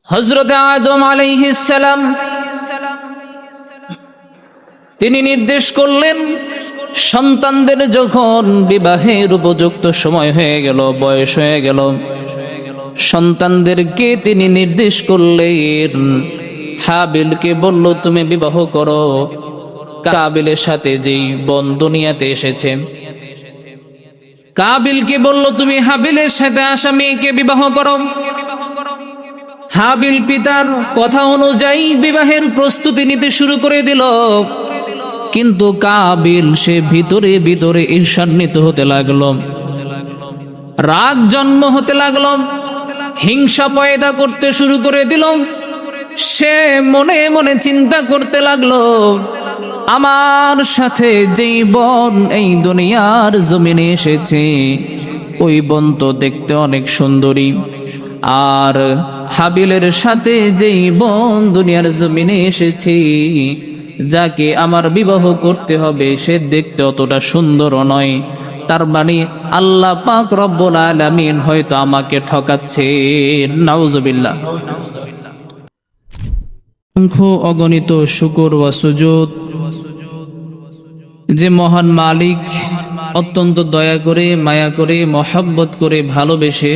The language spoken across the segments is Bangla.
হযরত আদম আলাইহিস সালাম তিনি নির্দেশ করলেন, সন্তানদের যখন বিবাহের উপযুক্ত সময় হয়ে গেল, বয়স হয়ে গেল, সন্তানদেরকে তিনি নির্দেশ করলেন, হাবিলকে বলল তুমি বিবাহ করো। কাবিলের সাথে যেই বোন দুনিয়াতে এসেছে, কাবিলকে বলল তুমি হাবিলের সাথে আসা মেয়েকে বিবাহ করো। হাবিল পিতার কথা অনুযায়ী বিবাহের প্রস্তুতি নিতে শুরু করে দিল, কিন্তু কাবিল সে ভিতরে ভিতরে ঈর্ষান্বিত হতে লাগলো, রাগ জন্ম হতে লাগলো, হিংসা পয়দা করতে শুরু করে দিল। সে মনে মনে চিন্তা করতে লাগলো, আমার সাথে যেই বোন এই দুনিয়ার জমিনে এসেছে, ওই বোন তো দেখতে অনেক সুন্দরী, আর হাবিলের সাথে যেই বোন দুনিয়ার জমিনে এসেছে, যাকে আমার বিবাহ করতে হবে, সে দেখতে অতটা সুন্দরও নয়। তার মানে আল্লাহ পাক রব্বুল আলামিন হয়তো আমাকে ঠকাচ্ছে। নাউজুবিল্লাহ। অসংখ্য অগণিত শুকর ওয়া সুজুদ যে মহান মালিক অত্যন্ত দয়া করে, মায়া করে, মহব্বত করে, ভালোবেসে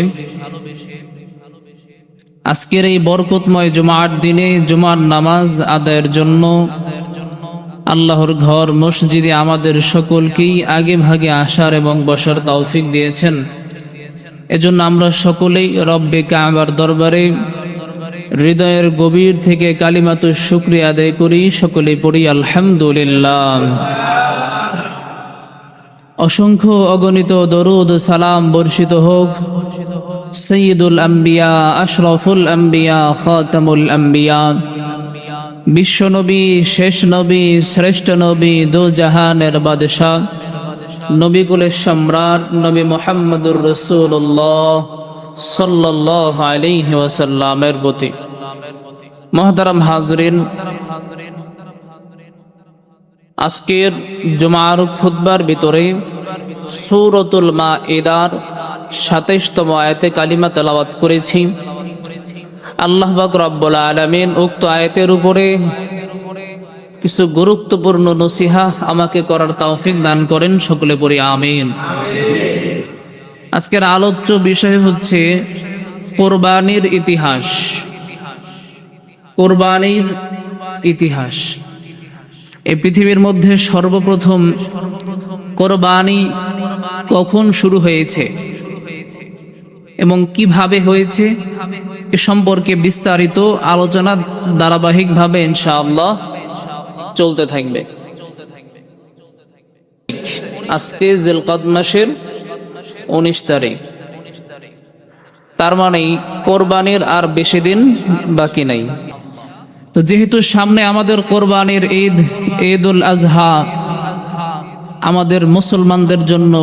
আজকের এই বরকতময় জুমার দিনে জুমার নামাজ আদায়ের জন্য আল্লাহর ঘর মসজিদে আমাদের সকলকেই আগে ভাগে আসার এবং বসার তৌফিক দিয়েছেন। এজন্য আমরা সকলেই রব্বে কাবার দরবারে হৃদয়ের গভীর থেকে কালিমাতুশ শুকরিয়া আদায় করি, সকলেই পড়ি আলহামদুলিল্লাহ। অসংখ্য অগণিত দরুদ সালাম বর্ষিত হোক সৈয়দুল আম্বিয়া, আশরাফুল আম্বিয়া, খাতামুল আম্বিয়া, বিশ্বনবী, শেষ নবী, শ্রেষ্ঠ নবী, দো জাহানের বাদশাহ, নবী কুলের সম্রাট, নবী মুহাম্মদুর রাসূলুল্লাহ সাল্লাল্লাহু আলাইহি ওয়াসাল্লামের প্রতি। মুহতারাম হাজরিন, আজকের জুমার খুতবার ভিতরে সূরাতুল মাঈদার ২৭তম আয়াতে কালিমা তেলাওয়াত করেছি। আল্লাহ পাক রব্বুল আলামিন উক্ত আয়াতের উপরে কিছু গুরুত্বপূর্ণ নসিহা আমাকে করার তৌফিক দান করেন, সকলে পড়ি আমিন। আজকের আলোচ্য বিষয় হচ্ছে কোরবানির ইতিহাস। কোরবানির ইতিহাস। এই পৃথিবীর মধ্যে সর্বপ্রথম কোরবানি কখন শুরু হয়েছে এবং কিভাবে হয়েছে এ সম্পর্কে বিস্তারিত আলোচনা ধারাবাহিকভাবে ইনশাআল্লাহ চলতে থাকবে। আজকে জিলকদ মাসের 19 তারিখ, তার মানে কোরবানির আর বেশি দিন বাকি নাই। তো যেহেতু সামনে আমাদের কোরবানির ঈদ, ঈদুল আজহা, আমাদের মুসলমানদের জন্য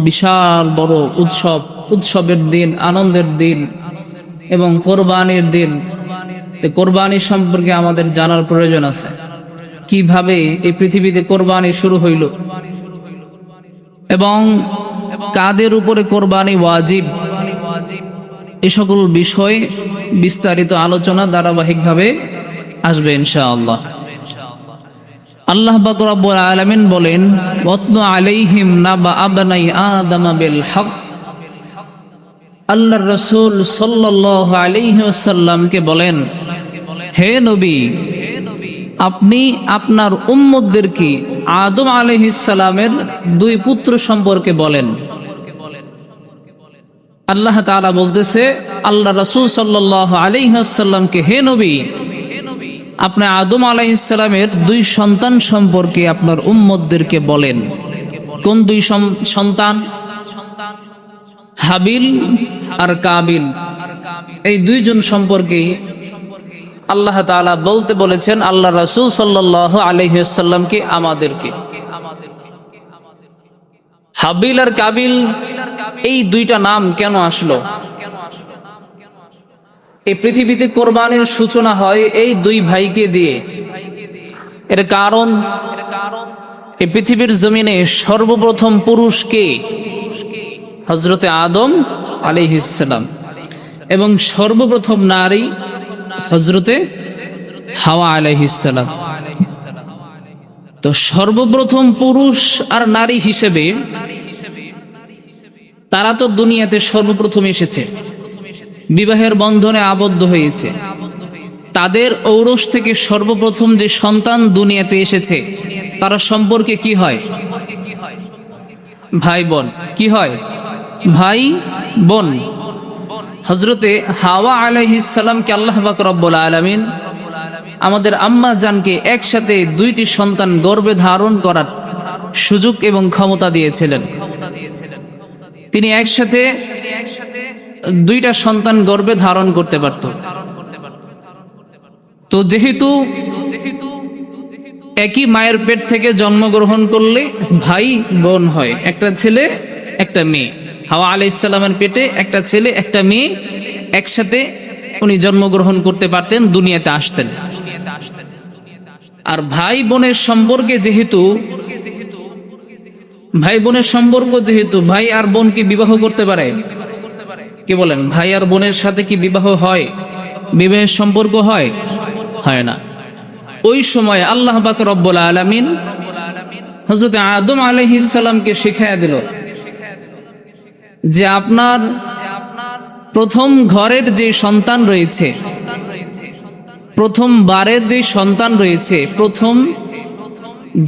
বিশাল বড় উৎসব, উৎসবের দিন, আনন্দের দিন এবং কোরবানির দিন। কোরবানি সম্পর্কে আমাদের জানার প্রয়োজন আছে। কিভাবে এই পৃথিবীতে কোরবানি শুরু হইল এবং কাদের উপরে কোরবানি ওয়াজিব, এ সকল বিষয় বিস্তারিত আলোচনা ধারাবাহিকভাবে আসবে ইনশাআল্লাহ। আল্লাহ পাক রব্বুল আলামিন বলেন, ওয়াতলু আলাইহিম নাবা আবনাই আদম বিল হক। আল্লাহর রাসূল সাল্লাল্লাহু আলাইহি ওয়াসাল্লামকে বলেন, হে নবী, আপনি আপনার উম্মতদেরকে আদম আলাইহিস সালামের 2 পুত্র সম্পর্কে বলেন। আল্লাহ তাআলা বলতেছে আল্লাহ রাসূল সাল্লাল্লাহু আলাইহি ওয়াসাল্লামকে, হে নবী, আপনি আদম আলাইহিস সালামের 2 সন্তান সম্পর্কে আপনার উম্মতদেরকে বলেন। কোন 2 সন্তান? হাবিল আর কাবিল। এই 2 জন সম্পর্কে আল্লাহ তাআলা বলতে বলেছেন আল্লাহ রাসূল সাল্লাল্লাহু আলাইহি ওয়াসাল্লামকে, আমাদেরকে। হাবিল আর কাবিল এই 2টা নাম কেন আসলো? এই পৃথিবীতে কোরবানির সূচনা হয় এই 2 ভাইকে দিয়ে। এর কারণ, এই পৃথিবীর জমিনে সর্বপ্রথম পুরুষ কে? হযরতে আদম আলাইহিস সালাম। এবং সর্বপ্রথম নারী হযরতে হাওয়া আলাইহিস সালাম। তো সর্বপ্রথম পুরুষ আর নারী হিসেবে তারা তো দুনিয়াতে সর্বপ্রথম এসেছে, বিবাহের বন্ধনে আবদ্ধ হয়েছে। তাদের ঔরস থেকে সর্বপ্রথম যে সন্তান দুনিয়াতে এসেছে তারা সম্পর্কে কি হয়? ভাই বোন। কি হয়? ভাই বোন। হযরতে হাওয়া আলাইহিস সালামকে আল্লাহ পাক রব্বুল আলামিন আমাদের আম্মা জানকে একসাথে দুইটি সন্তান গর্ভে ধারণ করার সুযোগ এবং ক্ষমতা দিয়েছিলেন। তিনি একসাথে দুইটা সন্তান গর্ভে ধারণ করতে পারত। তো যেহেতু একই মায়ের পেট থেকে জন্মগ্রহণ করলে ভাই বোন হয়, একটা ছেলে একটা মেয়ে। হাওয়া আলাইহিস সালামের পেটে একটা ছেলে একটা মেয়ে একসাথে উনি জন্মগ্রহণ করতে পারতেন, দুনিয়াতে আসতেন। আর ভাই বোনের সম্পর্কে যেহেতু ভাই আর বোন কি বিবাহ করতে পারে? কি বলেন? ভাই আর বোনের সাথে কি বিবাহ হয়? বিবাহের সম্পর্ক হয়? হয় না। ওই সময় আল্লাহ পাক রব্বুল আলামিন হযরত আদম আলাইহিস সালামকে শিখায়া দিল যে আপনার প্রথম ঘরের যে সন্তান রয়েছে, প্রথম বারের যে সন্তান রয়েছে, প্রথম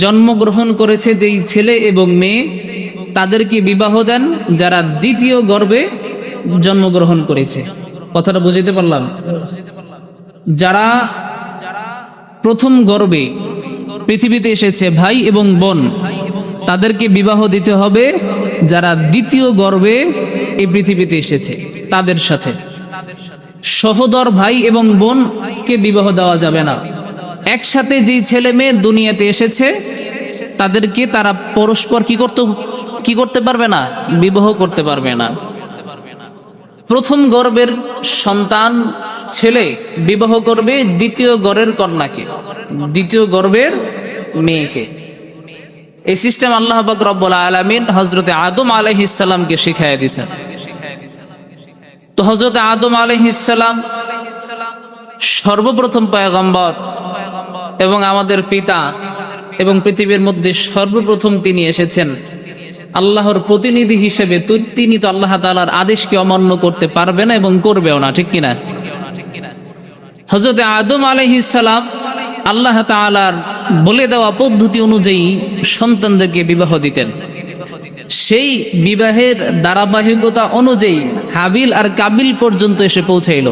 জন্মগ্রহণ করেছে যেই ছেলে এবং মেয়ে, তাদেরকে বিবাহ দেন যারা দ্বিতীয় গর্ভে জন্মগ্রহণ করেছে। কথাটা বুঝাইতে পারলাম? যারা প্রথম গর্ভে পৃথিবীতে এসেছে ভাই এবং বোন, তাদেরকে বিবাহ দিতে হবে যারা দ্বিতীয় গর্ভে এই পৃথিবীতে এসেছে তাদের সাথে। সহোদর ভাই এবং বোনকে বিবাহ দেওয়া যাবে না। একসাথে যে ছেলে মেয়ে দুনিয়াতে এসেছে তাদেরকে তারা পরস্পর কি করতে পারবে না? বিবাহ করতে পারবে না। প্রথম গর্ভের সন্তান ছেলে বিবাহ করবে দ্বিতীয় গর্ভের কন্যাকে, দ্বিতীয় গর্ভের মেয়েকে। এই সিস্টেম আল্লাহ পাক রব্বুল আলামিন হযরতে আদম আলাইহিস সালামকে শিখাইয়া দিয়েছেন। তো হযরতে আদম আলাইহিস সালাম সর্বপ্রথম পয়গম্বর এবং আমাদের পিতা, এবং পৃথিবীর মধ্যে সর্বপ্রথম তিনি এসেছেন আল্লাহর প্রতিনিধি হিসেবে। তিনি তো আল্লাহ তাআলার আদেশকে অমান্য করতে পারবে না এবং করবেও না, ঠিক কিনা? হযরতে আদম আলাইহিস সালাম আল্লাহ তাআলার বলে দেওয়া পদ্ধতি অনুযায়ী সন্তানদেরকে বিবাহ দিতেন। সেই বিবাহের ধারাবাহিকতা অনুযায়ী হাবিল আর কাবিল পর্যন্ত এসে পৌঁছাইল।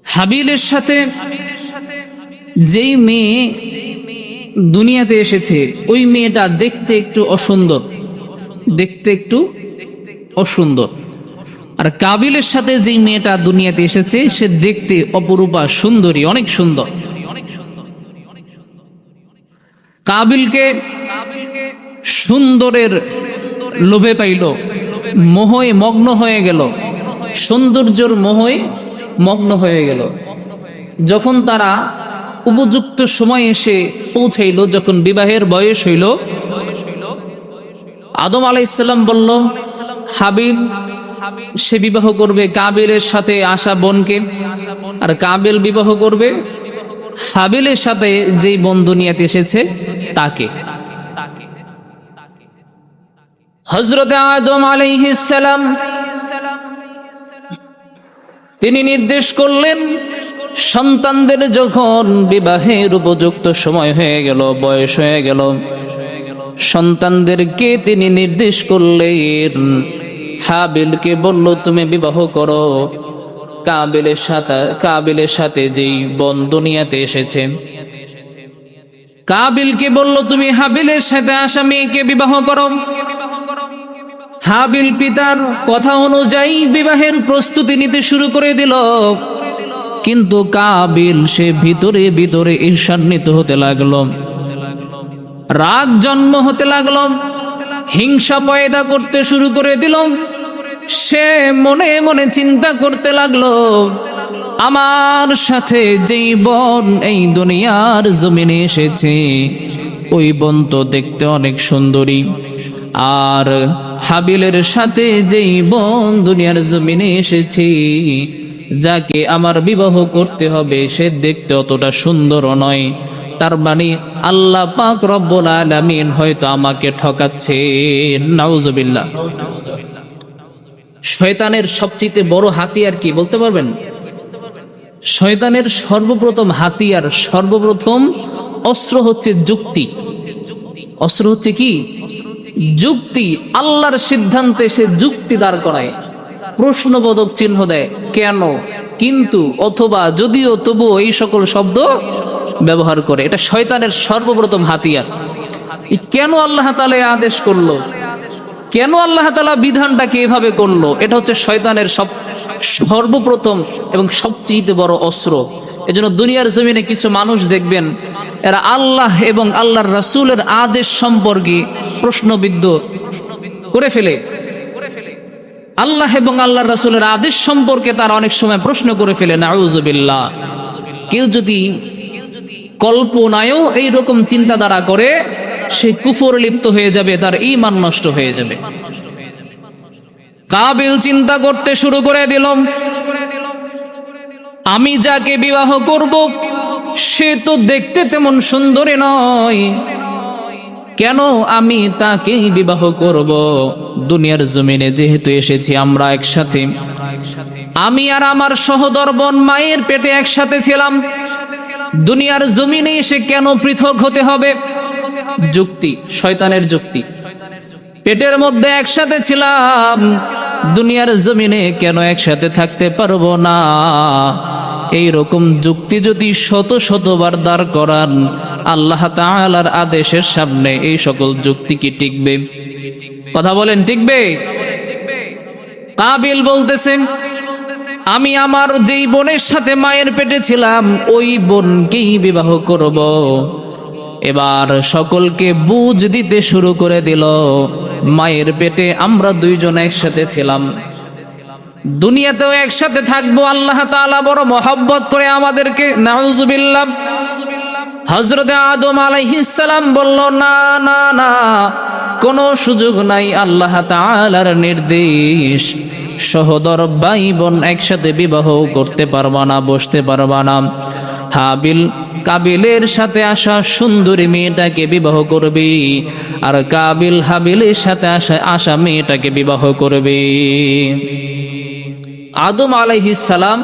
হাবিলের সাথে যেই মেয়ে দুনিয়াতে এসেছে ওই মেয়েটা দেখতে একটু অসুন্দর, আর কাবিলের সাথে যেই মেয়েটা দুনিয়াতে এসেছে সে দেখতে অপরূপা সুন্দরী, অনেক সুন্দর। কাবিলকে সুন্দরের লোভে পাইল, মোহে মগ্ন হয়ে গেল, সৌন্দর্যের মোহে মগ্ন হয়ে গেল। যখন তারা উপযুক্ত সময় এসে পৌঁছাইল, যখন বিবাহের বয়স হইল, আদম আলাইহিস সালাম বলল হাবিল সে বিবাহ করবে কাবিলের সাথে আসা বোনকে, আর কাবিল বিবাহ করবে হাবিলের সাথে যেই বোন দুনিয়াতে এসেছে তাকে। হযরত আদম আলাইহিস সালাম তিনি নির্দেশ করলেন সন্তানদের যখন বিবাহের উপযুক্ত সময় হয়ে গেল, বয়স হয়ে গেল, সন্তানদেরকে তিনি নির্দেশ করলেন, হাবিলকে বলল তুমি বিবাহ করো কাবিলের সাথে যেই বোন দুনিয়াতে এসেছে। কাবিলকে বলল তুমি হাবিলের সাথে আসা মেয়েকে বিবাহ করো। হাবিল পিতার কথা অনুযায়ী বিবাহের প্রস্তুতি নিতে শুরু করে দিল, কিন্তু কাবিল সে ভিতরে ভিতরে ঈর্ষান্বিত হতে লাগলো, রাগ জন্ম হতে লাগলো, হিংসা পয়দা করতে শুরু করে দিল। সে মনে মনে চিন্তা করতে লাগলো, আমার সাথে যেই বোন এই দুনিয়ার জমিনে এসেছে ওই বোন তো দেখতে অনেক সুন্দরী, আর হাবিলের সাথে যেই বোন দুনিয়ার জমিনে এসেছে, যাকে আমার বিবাহ করতে হবে, সে দেখতে অতটা সুন্দর নয়। তার মানে আল্লাহ পাক রব্বুল আলামিন হয়তো আমাকে ঠকাচ্ছে। নাউজুবিল্লাহ। শয়তানের সবচেয়ে বড় হাতিয়ার কি বলতে পারবেন? শয়তানের সর্বপ্রথম হাতিয়ার, সর্বপ্রথম অস্ত্র হচ্ছে যুক্তি। অস্ত্র হচ্ছে কি? যুক্তি। আল্লাহর সিদ্ধান্তে সে যুক্তি দাঁড় করায়, প্রশ্নবোধক চিহ্ন দেয়, কেন, কিন্তু, অথবা, যদিও, তবুও, এই সকল শব্দ ব্যবহার করে। এটা শয়তানের সর্বপ্রথম হাতিয়ার। কেন আল্লাহ তাআলা এই আদেশ করলো, কেন আল্লাহ তাআলা বিধানটাকে এভাবে করলো, এটা হচ্ছে শয়তানের সর্বপ্রথম এবং সবচেয়ে বড় অস্ত্র। এজন্য দুনিয়ার জমিনে কিছু মানুষ দেখবেন, এরা আল্লাহ এবং আল্লাহর রাসূলের আদেশ সম্পর্কে প্রশ্নবিদ্ধ করে ফেলে। আল্লাহ এবং আল্লাহর রাসূলের আদেশ সম্পর্কে তারা অনেক সময় প্রশ্ন করে ফেলে। নাউজুবিল্লাহ। কেউ যদি কল্পনায়ও এইরকম চিন্তাধারা করে, সে কুফরে লিপ্ত হয়ে যাবে, তার ঈমান নষ্ট হয়ে যাবে। কাবিল চিন্তা করতে শুরু করে দিল, আমি যাকে বিবাহ করব সে তো দেখতে তেমন সুন্দরী নয়, কেন আমি তাকেই বিবাহ করব? দুনিয়ার জমিনে যেহেতু এসেছি আমরা একসাথে, আমি আর আমার সহোদর বোন মায়ের পেটে একসাথে ছিলাম, দুনিয়ার জমিনে এসে কেন পৃথক হতে হবে? যুক্তি, শয়তানের যুক্তি। পেটের মধ্যে একসাথে ছিলাম, দুনিয়ার জমিনে কেন একসাথে থাকতে পারবো না? এই রকম যুক্তি যদি শত শতবার দাঁড় করান, আল্লাহ তাআলার আদেশের সামনে এই সকল যুক্তি কি টিকবে? কথা বলেন, টিকবে? কাবিল বলতেছেন, আমি আমার যেই বোনের সাথে মায়ের পেটে ছিলাম, ওই বোনকেই বিবাহ করব। এবার সকলকে বুঝ দিতে শুরু করে দিল, মায়ের পেটে আমরা দুইজন একসাথে ছিলাম, দুনিয়াতেও একসাথে থাকবো, আল্লাহ তাআলা বড় মহব্বত করে আমাদেরকে। নাউজুবিল্লাহ। হযরতে আদম আলাইহিস সালাম বলল, না না না, কোনো সুযোগ নাই, আল্লাহ তাআলার নির্দেশ, সহোদর ভাই বোন একসাথে বিবাহ করতে পারবা না, বসতে পারবা না। হাবিল কাবিলের সাথে আসা সুন্দরী মেয়েটাকে বিবাহ করবে, আর কাবিল হাবিলের সাথে আসা মেয়েটাকে বিবাহ করবে। আদম আলাইহিস সালাম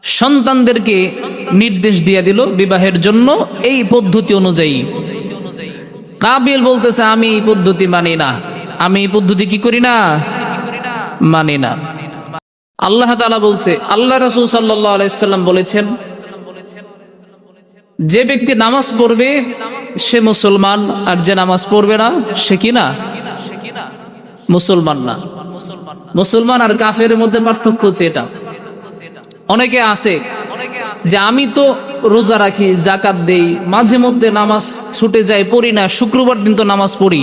সন্তানদেরকে নির্দেশ দিয়ে দিল বিবাহের জন্য এই পদ্ধতি অনুযায়ী। কাবিল বলতেছে, আমি এই পদ্ধতি মানি না, আমি এই পদ্ধতি কি করি না, মানি না। আল্লাহ তাআলা বলছে, আল্লাহ রাসূল সাল্লাল্লাহু আলাইহি সাল্লাম বলেছেন, যে ব্যক্তি নামাজ পড়বে সে মুসলমান, আর যে নামাজ পড়বে না সে কি না, মুসলমান না। মুসলমান আর কাফের মধ্যে পার্থক্য হচ্ছে এটা। অনেকে আছে যে আমি তো রোজা রাখি, যাকাত দেই, মাঝে মধ্যে নামাজ ছুটে যায়, পড়ি না, শুক্রবার দিন তো নামাজ পড়ি,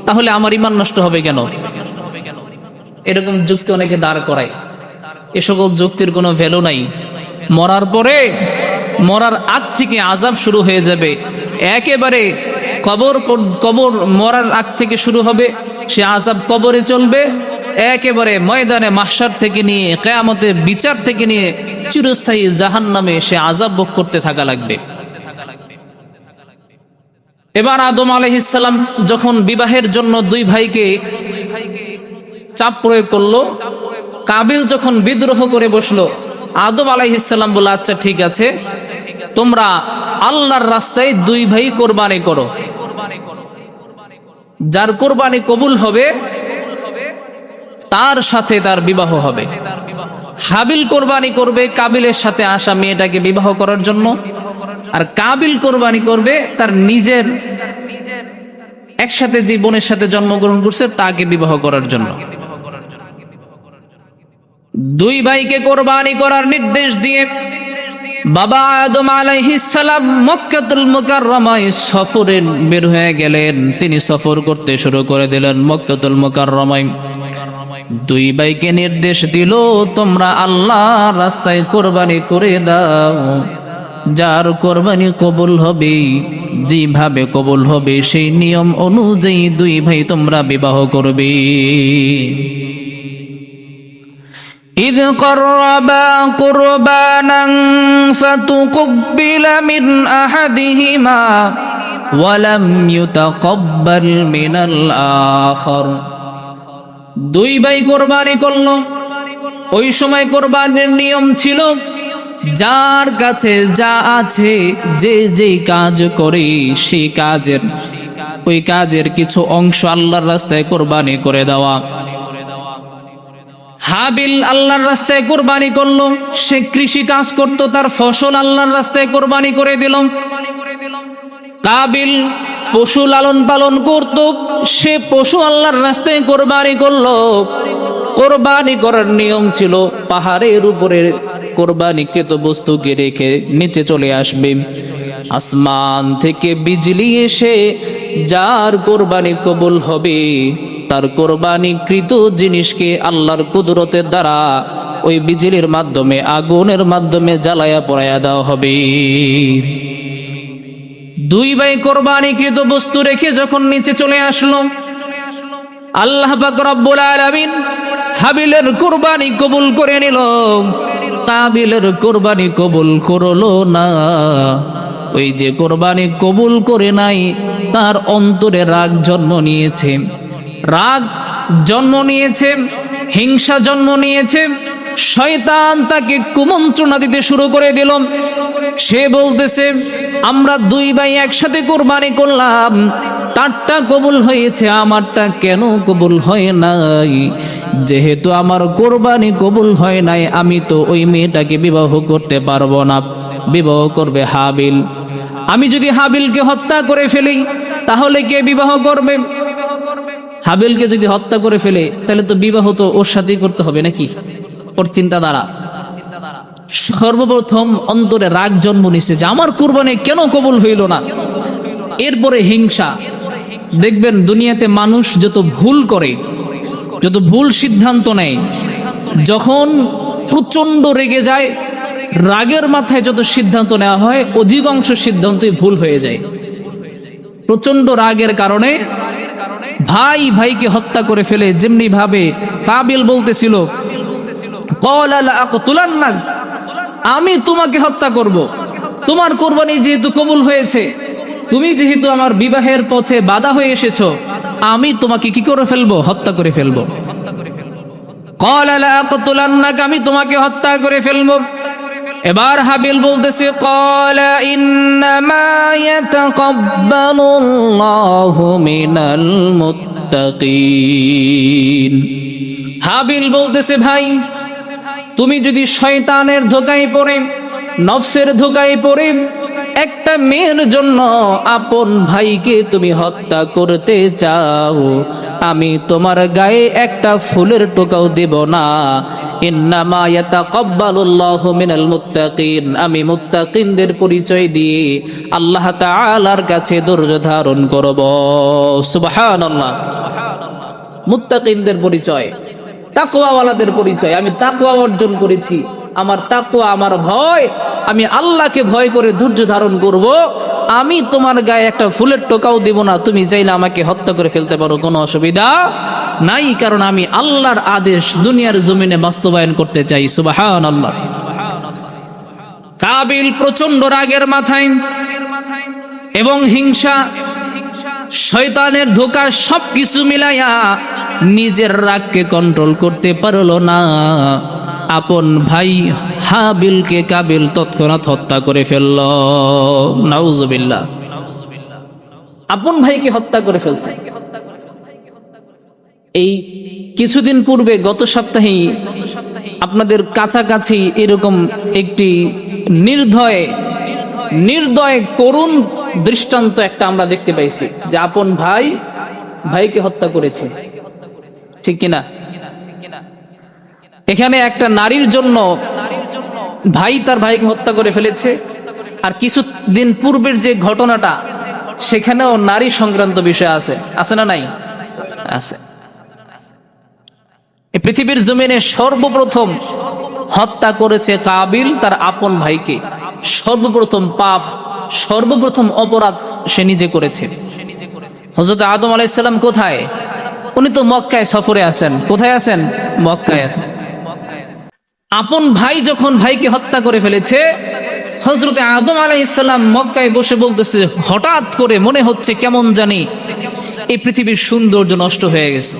তাহলে আমার ঈমান নষ্ট হবে কেন? এরকম যুক্তি অনেকে দাঁড় করায়। এ সকল যুক্তির কোনো ভ্যালু নাই। মরার পরে, মরার আগ থেকে আযাব শুরু হয়ে যাবে, একেবারে কবর মরার আগ থেকে শুরু হবে, সে আযাব কবরে চলবে, একেবারে ময়দানে মাহশার থেকে নিয়ে কিয়ামতে বিচার থেকে নিয়ে চিরস্থায়ী জাহান্নামে সে আযাব ভোগ করতে থাকা লাগবে। এবার আদম আলাইহিস সালাম যখন বিবাহের জন্য দুই ভাইকে চাপ প্রয়োগ করলো, কাবিল যখন বিদ্রোহ করে বসলো, আদম আলাইহিস সালাম বলল, আচ্ছা ঠিক আছে, তোমরা আল্লাহর রাস্তায় দুই ভাই কোরবানি করো, যার কোরবানি কবুল হবে তার সাথে তার বিবাহ হবে। হাবিল কোরবানি করবে কাবিলের সাথে আসা মেয়েটাকে বিবাহ করার জন্য, আর কাবিল কোরবানি করবে তার নিজের একসাথে যে বোনের সাথে জন্মগ্রহণ করছে তাকে বিবাহ করার জন্য। দুই ভাইকে কোরবানি করার নির্দেশ দিয়ে বাবা আদম আলাইহিস সালাম মক্কাতুল মুকাররমায় সফরে বের হয়ে গেলেন। তিনি সফর করতে শুরু করে দিলেন মক্কাতুল মুকাররমায়। দুই ভাইকে নির্দেশ দিল, তোমরা আল্লাহর রাস্তায় কোরবানি করে দাও। যার কোরবানি কবুল হবে, যেভাবে কবুল হবে সেই নিয়ম অনুযায়ী দুই ভাই তোমরা বিবাহ করবে। إذ قربا قربانا فتقبل من أحدهما ولم يتقبل من الآخر। দুই ভাই কোরবানি করলো। ওই সময় কোরবানির নিয়ম ছিল যার কাছে যা আছে, যে যে কাজ করে সেই কাজের ওই কাজের কিছু অংশ আল্লাহর রাস্তায় কোরবানি করে দেওয়া। হাবিল আল্লাহর রাস্তায় কোরবানি করলো, সে কৃষি কাজ করত, তার ফসল আল্লাহর রাস্তায় কোরবানি করে দিল। কাবিল পশু লালন পালন করত, সে পশু আল্লাহর রাস্তায় কোরবানি করলো। কোরবানি করার নিয়ম ছিল পাহাড়ের উপরে কোরবানিকৃত বস্তুকে রেখে নিচে চলে আসবে, আসমান থেকে বিজলি এসে যার কোরবানি কবুল হবে তার কোরবানিকৃত জিনিসকে আল্লাহর কুদরতের দ্বারা ওই বিজলির মাধ্যমে, আগুনের মাধ্যমে জ্বালায়া পোড়ায়া দেওয়া হবে। দুই ভাই কোরবানিকৃত বস্তু রেখে যখন নিচে চলে আসলো, আল্লাহ পাক রব্বুল আলামিন হাবিলের কোরবানি কবুল করে নিল, কাবিলের কোরবানি কবুল করলো না। ওই যে কোরবানি কবুল করে নাই তার অন্তরে রাগ জন্ম নিয়েছে, রাগ জন্ম নিয়েছে, হিংসা জন্ম নিয়েছে। শয়তান তাকে কুমন্ত্রণা দিতে শুরু করে দিল। সে বলতেছে, আমরা দুই ভাই একসাথে কোরবানি করলাম, তারটা কবুল হয়েছে, আমারটা কেন কবুল হয় নাই? যেহেতু আমার কোরবানি কবুল হয় নাই, আমি তো ওই মেয়েটাকে বিবাহ করতে পারবো না। বিবাহ করবে হাবিল। আমি যদি হাবিলকে হত্যা করে ফেলি তাহলে কে বিবাহ করবে? হাবিলকে যদি হত্যা করে ফেলে তাহলে তো বিবাহ তো ওর সাথেই করতে হবে নাকি? ওর চিন্তাধারা সর্বপ্রথম অন্তরে রাগ জন্ম নিছে যে আমার কুরবানি কেন কবুল হইল না। এরপরে হিংসা। দেখবেন দুনিয়াতে মানুষ যত ভুল করে, যত ভুল সিদ্ধান্ত নেয়, যখন প্রচন্ড রেগে যায়, রাগের মাথায় যত সিদ্ধান্ত নেওয়া হয় অধিকাংশ সিদ্ধান্তই ভুল হয়ে যায়। প্রচন্ড রাগের কারণে ভাই ভাইকে হত্যা করে ফেলে। যেমনি ভাবে কাবিল বলতেছিল, আমি তোমাকে হত্যা করব, তোমার কোরবানি যেহেতু কবুল হয়েছে, তুমি যেহেতু আমার বিবাহের পথে বাধা হয়ে এসেছো, আমি তোমাকে কি করে ফেলবো? হত্যা করে ফেলবো। আমি তোমাকে হত্যা করে ফেলবো। এবার হাবিল বলতেছে, ক্বালা ইন্নামা ইয়াতাকাব্বালুল্লাহু মিনাল মুত্তাকিন। হাবিল বলতেছে, ভাই তুমি যদি শয়তানের ধোঁকায় পড়ে, নফসের ধোঁকায় পড়ে একটা মেয়ের জন্য আপন ভাইকে তুমি হত্যা করতে চাও, আমি তোমার গায়ে একটা ফুলের টোকাও দেব না। ইন্নামা ইয়াতাকাব্বালুল্লাহু মিনাল মুত্তাকিন। আমি মুত্তাকিনদের পরিচয় দিয়ে আল্লাহ তাআলার কাছে ধৈর্য ধারণ করব। সুবহানাল্লাহ। মুত্তাকিনদের পরিচয়, তাকওয়াওয়ালাদের পরিচয়। আমি তাকওয়া অর্জন করেছি, আমার তাকওয়া, আমার ভয়, আমি আল্লাহকে ভয় করে ধৈর্য ধারণ করব। আমি তোমার গায়ে একটা ফুলের টোকাও দেব না। তুমি চাইলে আমাকে হত্যা করে ফেলতে পারো, কোনো অসুবিধা নাই, কারণ আমি আল্লাহর আদেশ দুনিয়ার জমিনে বাস্তবায়ন করতে চাই। সুবহানাল্লাহ। কাবিল প্রচন্ড রাগের মাথায় এবং হিংসা, শয়তানের ধোঁকা সবকিছু মিলাইয়া নিজের রাগকে কন্ট্রোল করতে পারলো না। আপন ভাই হাবিলকে কাবিল তৎক্ষণাৎ হত্যা করে ফেলল। নাউজুবিল্লাহ। আপন ভাইকে হত্যা করে ফেলছে। এই কিছুদিন পূর্বে, গত সপ্তাহেই আপনাদের কাছাকাছি এরকম একটি নির্দয় করুণ দৃষ্টান্ত একটা আমরা দেখতে পাইছি, যে আপন ভাই ভাইকে হত্যা করেছে, ঠিক কিনা? এখানে একটা নারীর জন্য ভাই তার ভাইকে হত্যা করে ফেলেছে। আর কিছুদিন পূর্বের যে ঘটনাটা, সেখানেও নারী সংক্রান্ত বিষয় আছে, আছে না নাই? আছে। এই পৃথিবীর জমিনে সর্বপ্রথম হত্যা করেছে কাবিল তার আপন ভাইকে। সর্বপ্রথম পাপ, সর্বপ্রথম অপরাধ সে নিজে করেছে। হযরত আদম আলাইহিস সালাম কোথায়? উনি তো মক্কায় সফরে আছেন। কোথায় আছেন? মক্কায় আছেন। আপন ভাই যখন ভাইকে হত্যা করে ফেলেছে, হযরত আদম আলাইহিস সালাম মক্কায় বসে বলতেছে, হঠাৎ করে মনে হচ্ছে কেমন জানি এই পৃথিবীর সৌন্দর্য নষ্ট হয়ে গেছে।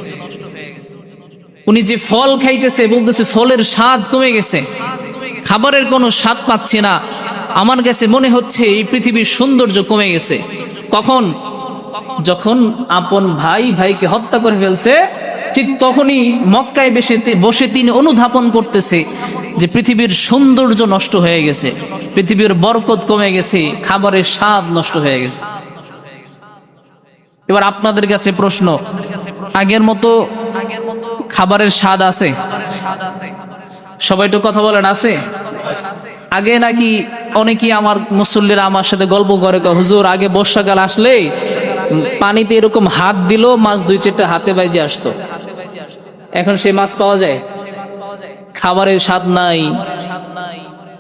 উনি যে ফল খাইতেছে, বলতেছে ফলের স্বাদ কমে গেছে, খাবারের কোনো স্বাদ পাচ্ছি না, আমার কাছে মনে হচ্ছে এই পৃথিবীর সৌন্দর্য কমে গেছে। কখন? যখন আপন ভাই ভাইকে হত্যা করে ফেলছে, ঠিক তখনই মক্কায় বসে তিনি অনুধাবন করতেছে যে পৃথিবীর সৌন্দর্য নষ্ট হয়ে গেছে, পৃথিবীর বরকত কমে গেছে, খাবারের স্বাদ নষ্ট হয়ে গেছে। এবার আপনাদের কাছে প্রশ্ন, আগের মতো খাবারের স্বাদ আছে? সবাই তো কথা বলেন, আছে? আগে নাকি অনেকেই আমার মুসল্লিরা আমার সাথে গল্প করে, হুজুর আগে বর্ষাকাল আসলে পানিতে এরকম হাত দিল, মাছ 2-4টা হাতে বাইজে আসতো। এখন সে মাছ পাওয়া যায়? খাবারের স্বাদ নাই,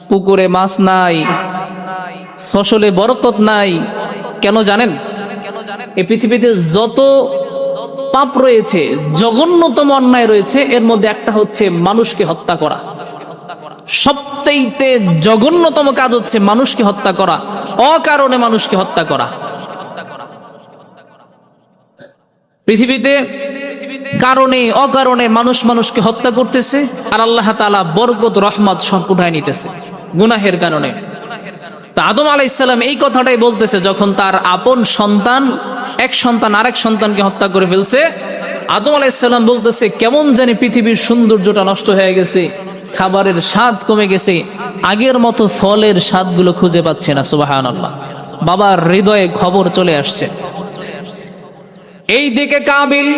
পুকুরে মাছ নাই, ফসলে বরকত নাই। কেন জানেন? এই পৃথিবীতে যত পাপ রয়েছে, জঘন্যতম অন্যায় রয়েছে, এর মধ্যে একটা হচ্ছে মানুষকে হত্যা করা। সবচাইতে জঘন্যতম কাজ হচ্ছে মানুষকে হত্যা করা, অকারণে মানুষকে হত্যা করা। পৃথিবীতে কারণে অকারণে মানুষ মানুষকে হত্যা করতেছে, আর আল্লাহ তাআলা বরকত রহমত সব উঠায় নিতেছে গুনাহের কারণে। তা আদম আলাইহিস সালাম এই কথাটাই বলতেছে, যখন তার আপন সন্তান, এক সন্তান আরেক সন্তানকে হত্যা করে ফেলছে, আদম আলাইহিস সালাম বলতেছে কেমন জানি পৃথিবীর সৌন্দর্যটা নষ্ট হয়ে গেছে, খাবারের স্বাদ কমে গেছে, আগের মতো ফলের স্বাদগুলো খুঁজে পাচ্ছে না। সুবহানাল্লাহ। বাবার হৃদয়ে খবর চলে আসছে। এই দিকে কাবিল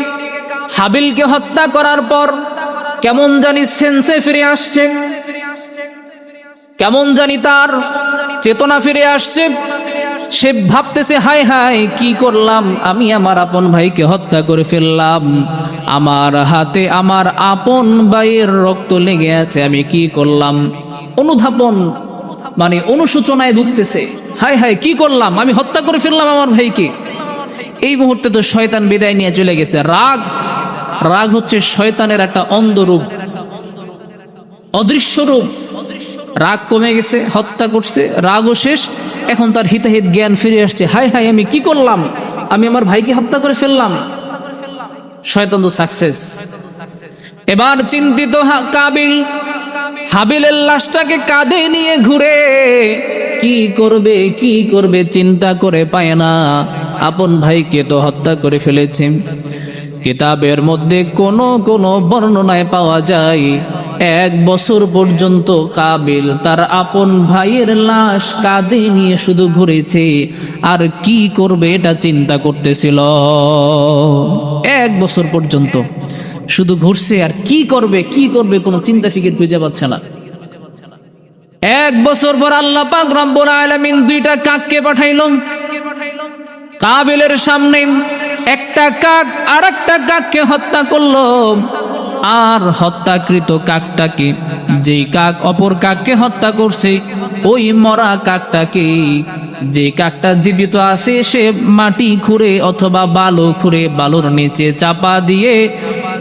হাবিলকে হত্যা করার পর কেমন জানি সেন্সে ফিরে আসছে, কেমন জানি তার চেতনা ফিরে আসছে। সে ভাবতেছে, হায় হায় কি করলাম আমি, আমার আপন ভাইকে হত্যা করে ফেললাম, আমার হাতে আমার আপন ভাইয়ের রক্ত লেগে আছে, আমি কি করলাম। অনুধাবন মানে অনুশোচনায় ভুগতেছে, হায় হায় কি করলাম, আমি হত্যা করে ফেললাম আমার ভাইকে। এই মুহূর্তে তো শয়তান বিদায় নিয়ে চলে গেছে। রাগ, রাগ হচ্ছে শয়তানের একটা অন্ধ রূপ, অদৃশ্য রূপ। রাগ কমে গেছে, হত্যা করছে, রাগও শেষ, এখন তার হিতাহিত জ্ঞান ফিরে আসছে, হায় হায় আমি কি করলাম, আমি আমার ভাইকে হত্যা করে ফেললাম। শয়তান তো সাকসেস। এবার চিন্তিত কাবিল হাবিলের লাশটাকে কাঁধে নিয়ে ঘুরে, কি করবে কি করবে চিন্তা করে পায় না, আপন ভাইকে তো হত্যা করে ফেলেছে। কিতাবের মধ্যে কোন কোন বর্ণনায় পাওয়া যায় 1 বছর পর্যন্ত কাবিল তার আপন ভাইয়ের লাশ কাঁধে নিয়ে শুধু ঘুরেছে, আর কি করবে এটা চিন্তা করতেছিল। 1 বছর পর্যন্ত শুধু ঘুরছে, আর কি করবে কি করবে কোনো চিন্তা ফিকির খুঁজে পাচ্ছে না। 1 বছর পর আল্লাহ পাক রব্বুল আলামিন 2টা কাককে পাঠাইলেন কাবিলের সামনে। একটা কাক আর একটা কাককে হত্যা করলো, আর হত্যাকৃত কাকটাকে, যেই কাক অপর কাককে হত্যা করছে, ওই মরা কাকটাকে, যে কাকটা জীবিত আছে সে মাটি খুঁড়ে অথবা বালু খুঁড়ে বালুর নিচে চাপা দিয়ে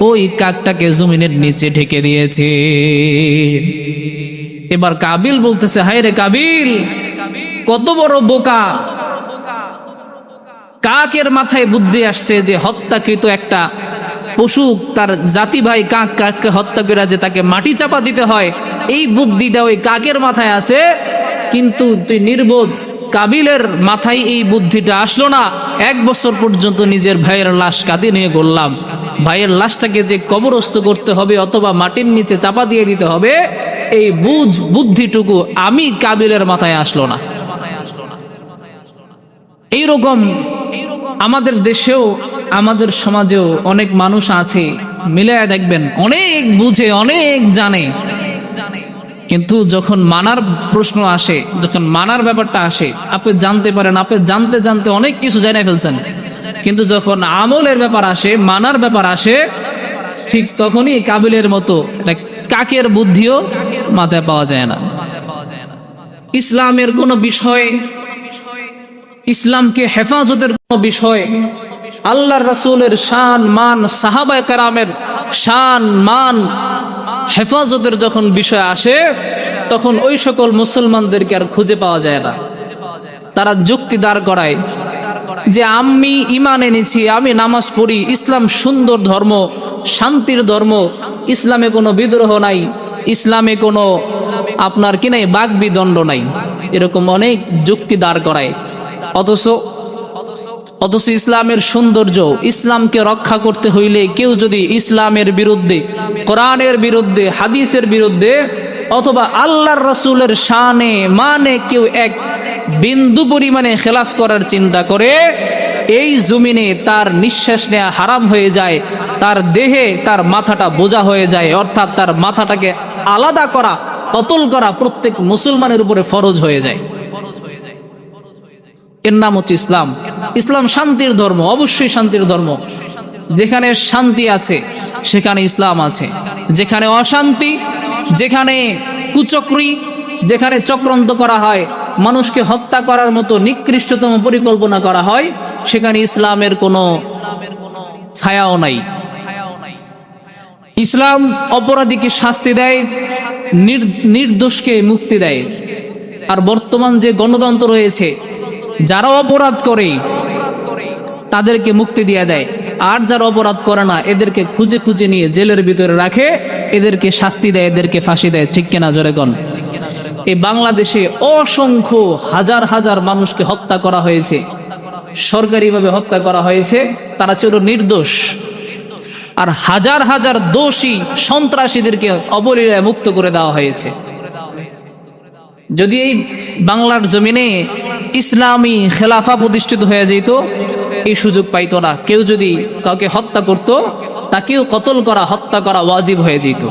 ওই কাকটাকে জমিনের নিচে ঢেকে দিয়েছে। এবার কাবিল বলতেছে, হায় রে কাবিল, কত বড় বোকা। কাকের মাথায় বুদ্ধি আসছে যে হত্যাকৃত একটা পশু, তার জাতি ভাই কাক, কাককে হত্যা করে যে তাকে মাটি চাপা দিতে হয়, এই বুদ্ধিটা ওই কাকের মাথায় আছে। কিন্তু তুই নির্বোধ, কাবিলের মাথায় এই বুদ্ধিটা আসলো না। 1 বছর পর্যন্ত নিজের ভাইয়ের লাশ কাঁধে নিয়ে ঘুরলাম, ভাইয়ের লাশটাকে যে কবরস্থ করতে হবে অথবা মাটির নিচে চাপা দিয়ে দিতে হবে, এই বুদ্ধিটুকু আমি কাবিলের মাথায় আসলো না। এইরকম আমাদের দেশেও আমাদের সমাজেও অনেক মানুষ আছে, মিলায়া দেখবেন, অনেক বুঝে অনেক জানে, কিন্তু যখন মানার প্রশ্ন আসে, যখন মানার ব্যাপারটা আসে, আপনি জানতে পারেন আপনি জানতে জানতে অনেক কিছু জানে ফেলছেন, কিন্তু যখন আমলের ব্যাপার আসে, মানার ব্যাপার আসে, ঠিক তখনই কাবিলের মতো একটা কাকের বুদ্ধিও মাথায় পাওয়া যায় না। ইসলামের কোনো বিষয়, ইসলামকে হেফাজতের কোনো বিষয়, আল্লাহর রাসূলের শান মান, সাহাবায়ে কেরামের শান মান হেফাজতের যখন বিষয় আসে, তখন ওই সকল মুসলমানদেরকে আর খুঁজে পাওয়া যায় না। তারা যুক্তি দাঁড় করায় যে আমি ঈমান এনেছি, আমি নামাজ পড়ি, ইসলাম সুন্দর ধর্ম, শান্তির ধর্ম, ইসলামে কোনো বিদ্রোহ নাই, ইসলামে কোনো আপনার কি নাই, বাকবিদণ্ড নাই, এরকম অনেক যুক্তি দাঁড় করায়। অথচ ইসলামের সৌন্দর্য, ইসলামকে রক্ষা করতে হইলে কেউ যদি ইসলামের বিরুদ্ধে, কোরআনের বিরুদ্ধে, হাদিসের বিরুদ্ধে অথবা আল্লাহর রাসূলের শানে মানে কেউ এক বিন্দু পরিমাণে খেলাফ করার চিন্তা করে, এই জমিনে তার নিঃশ্বাস নেওয়া হারাম হয়ে যায়, তার দেহে তার মাথাটা বোঝা হয়ে যায়, অর্থাৎ তার মাথাটাকে আলাদা করা, কতল করা প্রত্যেক মুসলমানের উপরে ফরজ হয়ে যায়। এর নাম হচ্ছে ইসলাম। ইসলাম শান্তির ধর্ম, অবশ্যই শান্তির ধর্ম। যেখানে শান্তি আছে সেখানে ইসলাম আছে, যেখানে অশান্তি, যেখানে কুচক্রী, যেখানে চক্রান্ত করা হয়, মানুষকে হত্যা করার মতো নিকৃষ্টতম পরিকল্পনা করা হয়, সেখানে ইসলামের কোনো ছায়াও নাই। ইসলাম অপরাধীকে শাস্তি দেয়, নির্দোষকে মুক্তি দেয়। আর বর্তমান যে গণতন্ত্র রয়েছে, যারা অপরাধ করে তাদেরকে মুক্তি দিয়ে দেয়, আর যারা অপরাধ করে না এদেরকে খুঁজে খুঁজে নিয়ে জেলের ভিতরে রাখে, এদেরকে শাস্তি দেয়, এদেরকে ফাঁসি দেয়। ঠিক কিনা জোরে কোন? এই বাংলাদেশে অসংখ্য হাজার হাজার মানুষকে হত্যা করা হয়েছে, সরকারিভাবে হত্যা করা হয়েছে, তারা ছিল নির্দোষ। আর হাজার হাজার দোষী সন্ত্রাসীদেরকে অবলীলায় মুক্ত করে দেওয়া হয়েছে। যদি এই বাংলার জমিনে ইসলামী খেলাফা প্রতিষ্ঠিত হয়ে যেত, এই সুযোগ পাইতো না। কেউ যদি কাউকে হত্যা করত, তাকেও কতল করা, হত্যা করা ওয়াজিব হয়ে যেত।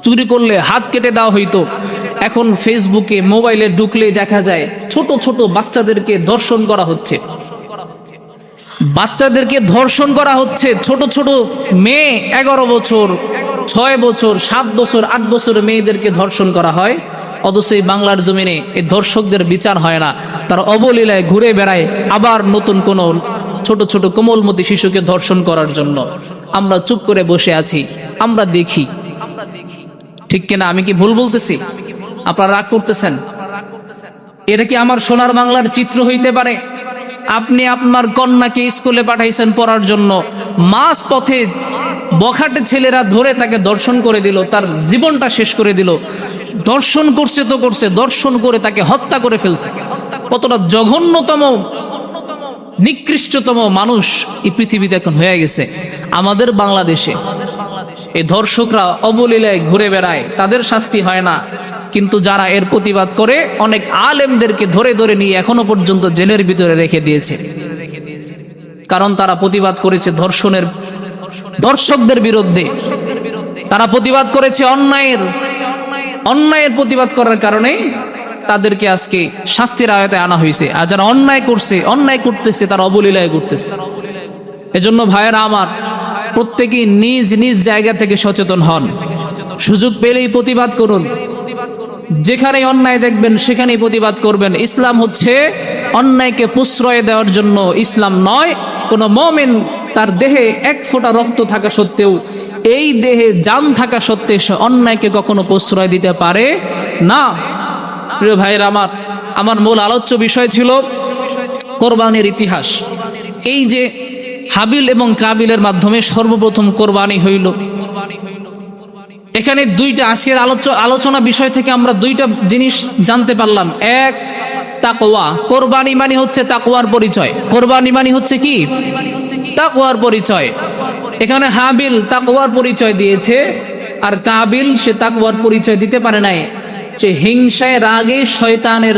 চুরি করলে হাত কেটে দেওয়া হইতো। এখন ফেসবুকে, মোবাইলে ঢুকলে দেখা যায় ছোট ছোট বাচ্চাদেরকে ধর্ষণ করা হচ্ছে, বাচ্চাদেরকে ধর্ষণ করা হচ্ছে। ছোট ছোট মেয়ে 11 বছর, 6 বছর, 7 বছর, 8 বছরের মেয়েদেরকে ধর্ষণ করা হয়। অথচ এই বাংলার জমিনে এই ধর্ষকদের বিচার হয় না, তারা অবলীলায় ঘুরে বেড়ায় আবার নতুন কোন ছোট ছোট কোমলমতি শিশুকে ধর্ষণ করার জন্য। আমরা চুপ করে বসে আছি, আমরা দেখি। ঠিক কিনা? আমি কি ভুল বলতেছি? আপনারা রাগ করতেছেন? এটা কি আমার সোনার বাংলার চিত্র হইতে পারে? আপনি আপনার কন্যাকে স্কুলে পাঠাইছেন পড়ার জন্য, মাঝ পথে বখাটে ছেলেরা ধরে তাকে ধর্ষণ করে দিল, তার জীবনটা শেষ করে দিল। ধর্ষণ করছে তো করছে, ধর্ষণ করে তাকে হত্যা করে ফেলছে। কতটা জঘন্যতম, নিকৃষ্টতম মানুষ এই পৃথিবীতে এখন হয়ে গেছে আমাদের বাংলাদেশে। এই ধর্ষকরা অবলীলায় ঘুরে বেড়ায়, তাদের শাস্তি হয় না। কিন্তু যারা এর প্রতিবাদ করে, অনেক আলেমদেরকে ধরে ধরে নিয়ে এখনো পর্যন্ত জেলের ভিতরে রেখে দিয়েছে, কারণ তারা প্রতিবাদ করেছে ধর্ষণের, ধর্ষকদের বিরুদ্ধে। তারা প্রতিবাদ করেছে অন্যায়ের প্রতিবাদ করার কারণে তাদেরকে আজকে শাস্তির আওতায় আনা হয়েছে। আর যারা অন্যায় করছে, অন্যায় করতেছে, তারা অবলীলায় করতেছে। এজন্য ভাইয়েরা আমার, প্রত্যেকেই নিজ নিজ জায়গা থেকে সচেতন হন, সুযোগ পেলেই প্রতিবাদ করুন। যেখানে অন্যায় দেখবেন সেখানেই প্রতিবাদ করবেন। ইসলাম হচ্ছে অন্যায়কে প্রশ্রয় দেওয়ার জন্য, ইসলাম নয়। কোনো মুমিন তার দেহে 1 ফোঁটা রক্ত থাকা সত্ত্বেও, এই দেহে জান থাকা সত্ত্বেও সে অন্যায়কে কখনো প্রশ্রয় দিতে পারে না। প্রিয় ভাইয়েরা আমার মূল আলোচ্য বিষয় ছিল কোরবানির ইতিহাস। এই যে হাবিল এবং কাবিলের মাধ্যমে সর্বপ্রথম কোরবানি হইল, এখানে দুইটা আজকের আলোচনা বিষয় থেকে আমরা দুইটা জিনিস জানতে পারলাম। এক, তাকওয়া। কোরবানি মানে হচ্ছে তাকওয়ার পরিচয়। কোরবানি মানে হচ্ছে কি? তাকওয়ার পরিচয়। এখানে হাবিল তাকওয়ার পরিচয় দিয়েছে, আর কাবিল সে তাকওয়ার পরিচয় দিতে পারে নাই। সে হিংসায়, রাগে, শয়তানের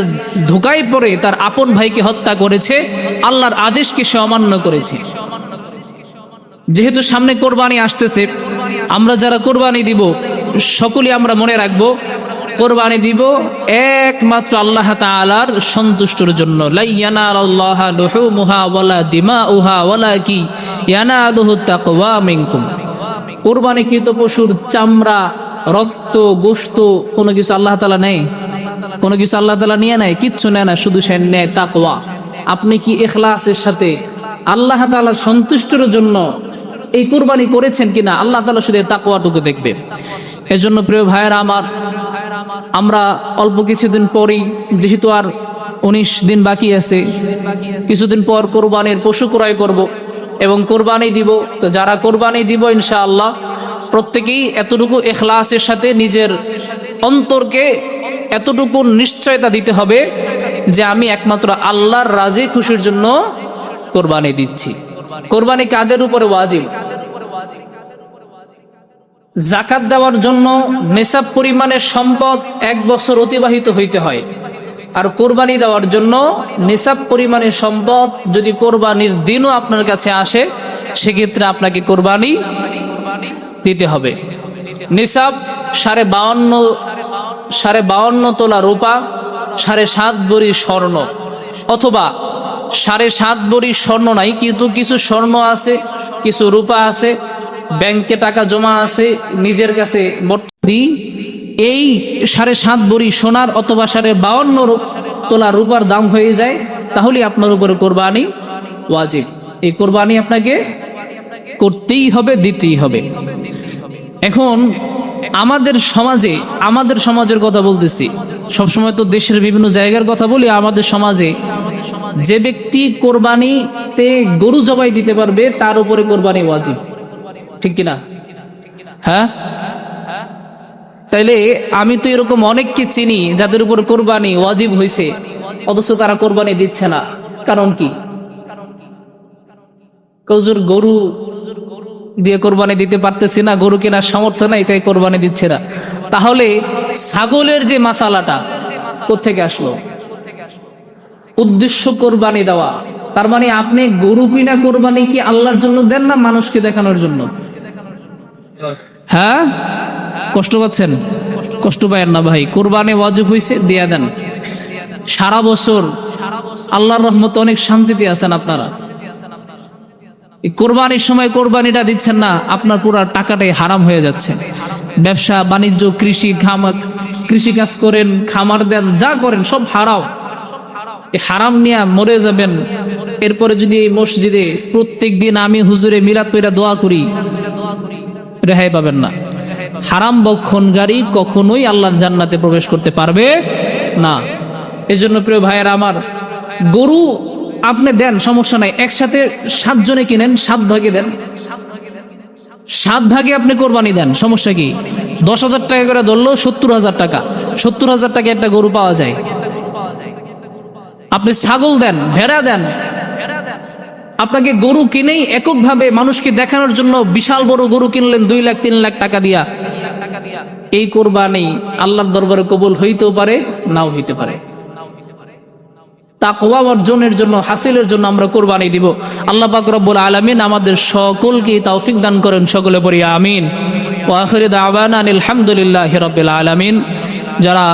ধোঁকায় পড়ে তার আপন ভাইকে হত্যা করেছে, আল্লাহর আদেশকে সে অমান্য করেছে। যেহেতু সামনে কোরবানি আসতেছে, আমরা যারা কোরবানি দিব সকলে আমরা মনে রাখবো, কোরবানি দিব একমাত্র আল্লাহ তাআলার সন্তুষ্টির জন্য। লা ইয়ানালাল্লাহা লুহুমুহা ওয়ালা দিমাউহা ওয়ালাকি ইয়ানালুহু তাকওয়া মিনকুম। কোরবানিকৃত পশুর চামড়া, রক্ত, গোশত কোনো কিছু আল্লাহ তাআলা নেই, কোনো কিছু আল্লাহ তাআলা নিয়ে নেয়, কিচ্ছু নেয় না, শুধু সে নেয় তাকওয়া। আপনি কি ইখলাসের সাথে আল্লাহ তাআলার সন্তুষ্টির জন্য এই কুরবানি করেছেন কিনা, আল্লাহ তাআলা শুধু তাকওয়াটুকু দেখবে। এজন্য প্রিয় ভাইয়েরা আমার, আমরা অল্প কিছুদিন পরেই, যেহেতু আর 19 দিন বাকি আছে, কিছুদিন পর কোরবানির পশু ক্রয় করব এবং কোরবানি দিব। তো যারা কোরবানি দিব ইনশাআল্লাহ প্রত্যেকেই এতটুকু ইখলাসের সাথে নিজের অন্তরকে এতটুকু নিশ্চয়তা দিতে হবে যে আমি একমাত্র আল্লাহর রাজি খুশির জন্য কোরবানি দিচ্ছি। কোরবানি কাদের উপরে ওয়াজিব? যাকাত দেওয়ার জন্য নিসাব পরিমাণের সম্পদ 1 বছর অতিবাহিত হইতে হয়, আর কোরবানি দেওয়ার জন্য নিসাব পরিমাণের সম্পদ যদি কোরবানির দিনও আপনার কাছে আসে, সেক্ষেত্রে আপনাকে কোরবানি দিতে হবে। নিসাব 52.5 তোলা রূপা, 7.5 ভরি স্বর্ণ, অথবা 7.5 ভরি স্বর্ণ নাই কিন্তু কিছু স্বর্ণ আছে, কিছু রূপা আছে, ব্যাংকে টাকা জমা আছে, নিজের কাছে এই 7.5 ভরি সোনার অথবা 52 তোলা রূপার দাম হয়ে যায়, তাহলে আপনার উপরে কোরবানি ওয়াজিব। এই কোরবানি আপনাকে করতেই হবে, দিতেই হবে। এখন আমাদের সমাজের কথা বলতেছি, সবসময় তো দেশের বিভিন্ন জায়গার কথা বলি। আমাদের সমাজে যে ব্যক্তি কোরবানিতে গরু জবাই দিতে পারবে তার উপরে কোরবানি ওয়াজিব, ঠিক কিনা? হ্যাঁ, তাইলে আমি তো এরকম অনেককে চিনি যাদের উপর কোরবানি ওয়াজিব হয়েছে, অথচ তারা কোরবানি দিচ্ছে না। কারণ কি? কজুর গরু দিয়ে কোরবানি দিতে পারতেছি না, গরু কেনার সামর্থ্য নাই, তাই কোরবানি দিচ্ছে না। তাহলে ছাগলের যে মাসালাটা কোত্থেকে আসলো? উদ্দেশ্য কোরবানি দেওয়া। তার মানে আপনি গরু কিনা কোরবানি কি আল্লাহর জন্য দেন না মানুষকে দেখানোর জন্য? হ্যাঁ, কষ্ট পাচ্ছেন? কষ্ট পায়েন না ভাই, কোরবানি ওয়াজিব হইছে, দিয়া দেন। সারা বছর আল্লাহর রহমতে অনেক শান্তিতে আছেন আপনারা। কোরবানির সময় কোরবানিটা দিচ্ছেন না, আপনার পুরো টাকাটাই হারাম হয়ে যাচ্ছে। ব্যবসা বাণিজ্য, কৃষি কাজ করেন, খামার দেন, যা করেন সব হারাম। এই হারাম নিয়ে মরে যাবেন। এরপরে যদি এই মসজিদে প্রত্যেক দিন আমি হুজুরে মিলাদ পড়া দোয়া করি, রেহাই পাবেন না। হারাম বক্ষণকারী কখনোই আল্লাহর জান্নাতে প্রবেশ করতে পারবে না। এজন্য প্রিয় ভাইয়েরা আমার, গরু আপনি দেন, সমস্যা নাই, একসাথে 7 জনে কিনেন, 7 ভাগে দেন, 7 ভাগে আপনি কোরবানি দেন, সমস্যা কি? 10,000 টাকা করে ধরলো 70,000 টাকা, 70,000 টাকা একটা গরু পাওয়া যায়। আপনি ছাগল দেন, ভেড়া দেন। আপনাকে গরু কিনেই এককভাবে মানুষকে দেখানোর জন্য বিশাল বড় গরু কিনলেন 2 লাখ 3 লাখ টাকা দিয়া, এই কোরবানি আল্লাহর দরবারে কবুল হইতেও পারে, নাও হইতে পারে। তাকওয়া অর্জনের জন্য, হাসিলের জন্য আমরা কোরবানি দিব। আল্লাহ পাক রব্বুল আলামিন আমাদের সকলকে তৌফিক দান করেন, সকলে পড়ি আমিন। ওয়া আখিরু দাওয়ানা আলহামদুলিল্লাহি রাব্বিল আলামিন। যারা